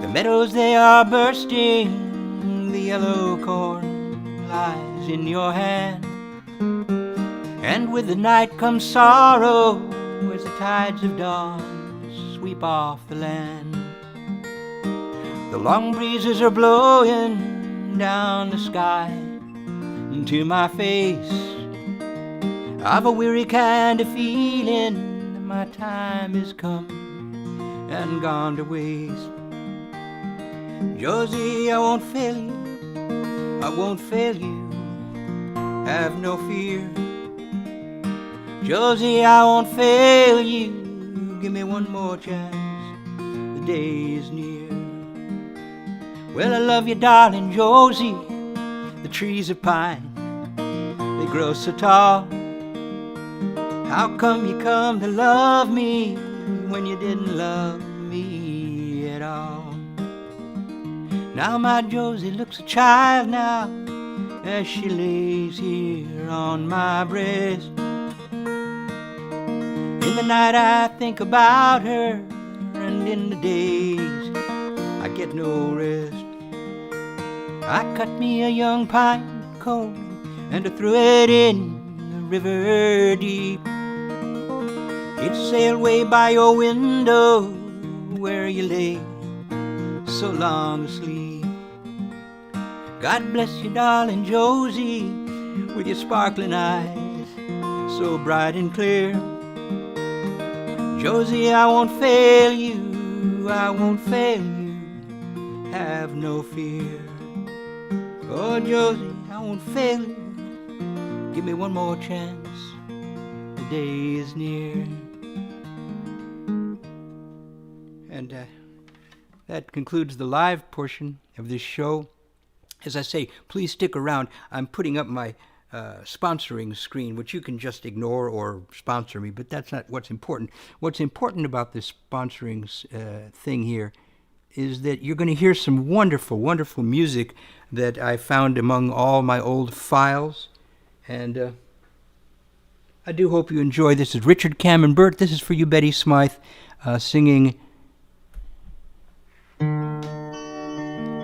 B: The meadows, they are bursting, the yellow corn lies in your hand. And with the night comes sorrow, as the tides of dawn sweep off the land. The long breezes are blowing down the sky into my face. I've a weary kind of feeling that my time has come and gone to waste. Josie, I won't fail you, I won't fail you, have no fear. Josie, I won't fail you, give me one more chance, the day is near. Well, I love you, darling Josie, the trees of pine, they grow so tall. How come you come to love me when you didn't love me at all? Now my Josie looks a child now, as she lays here on my breast. In the night I think about her, and in the days I get no rest. I cut me a young pine cone and I threw it in the river deep. It sailed way by your window where you lay so long asleep. God bless you, darling Josie, with your sparkling eyes so bright and clear. Josie, I won't fail you, I won't fail you, have no fear. Oh, Josie, I won't fail you, give me one more chance, the day is near. And that concludes the live portion of this show. As I say, please stick around. I'm putting up my sponsoring screen, which you can just ignore or sponsor me, but that's not what's important. What's important about this sponsoring thing here is that you're going to hear some wonderful, wonderful music that I found among all my old files. And I do hope you enjoy. This is Richard Cameron Burt. This is for you, Betty Smythe, singing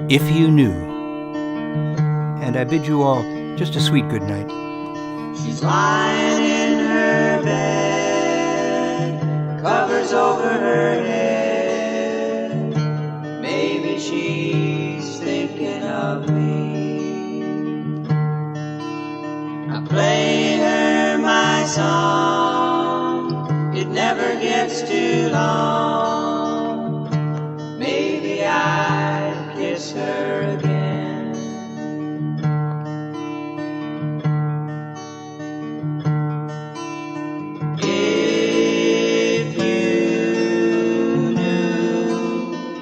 B: If You Knew. And I bid you all just a sweet good night.
A: She's lying in her bed, covers over her head. Maybe she's thinking of me. I play her my song, it never gets too long. Maybe I'd kiss her again.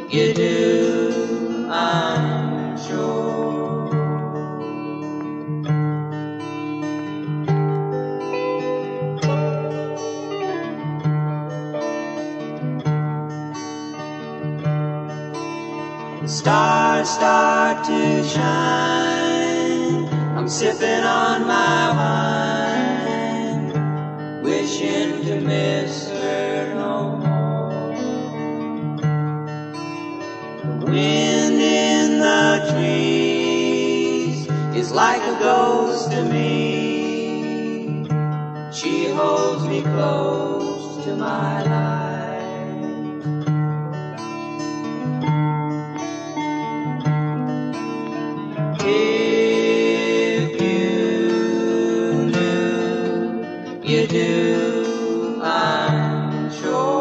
A: You do, I'm sure. The stars start to shine, I'm sipping on my wine, wishing to miss her no more. Wind in the trees is like a ghost to me. She holds me close to my life. If you knew, you do, I'm sure.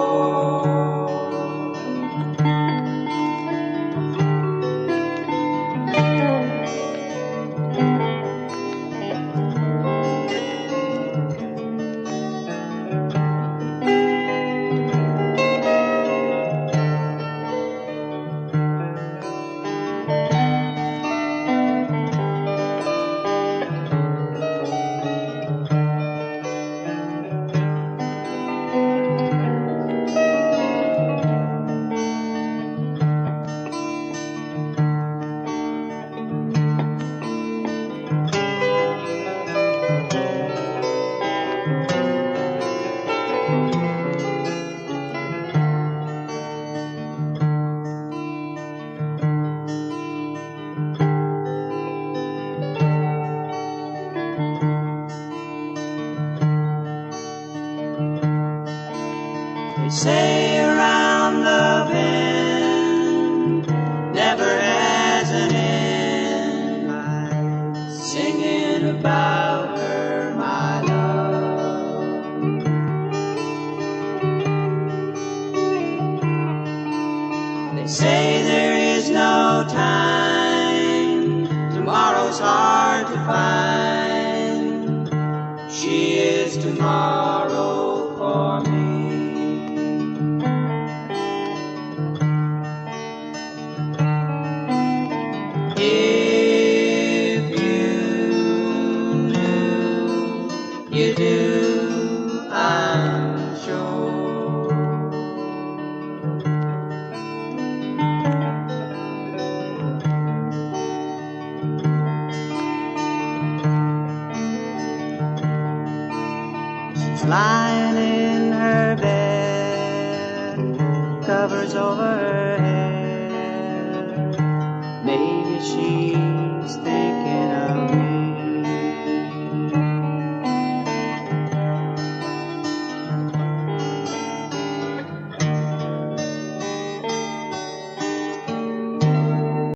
A: They say around the bend never has an end. I'm singing about her, my love. They say there is no time, tomorrow's hard to find. She is tomorrow for me. If you knew, you do, I'm sure. She's lying in her bed, covers over her head. Maybe she's thinking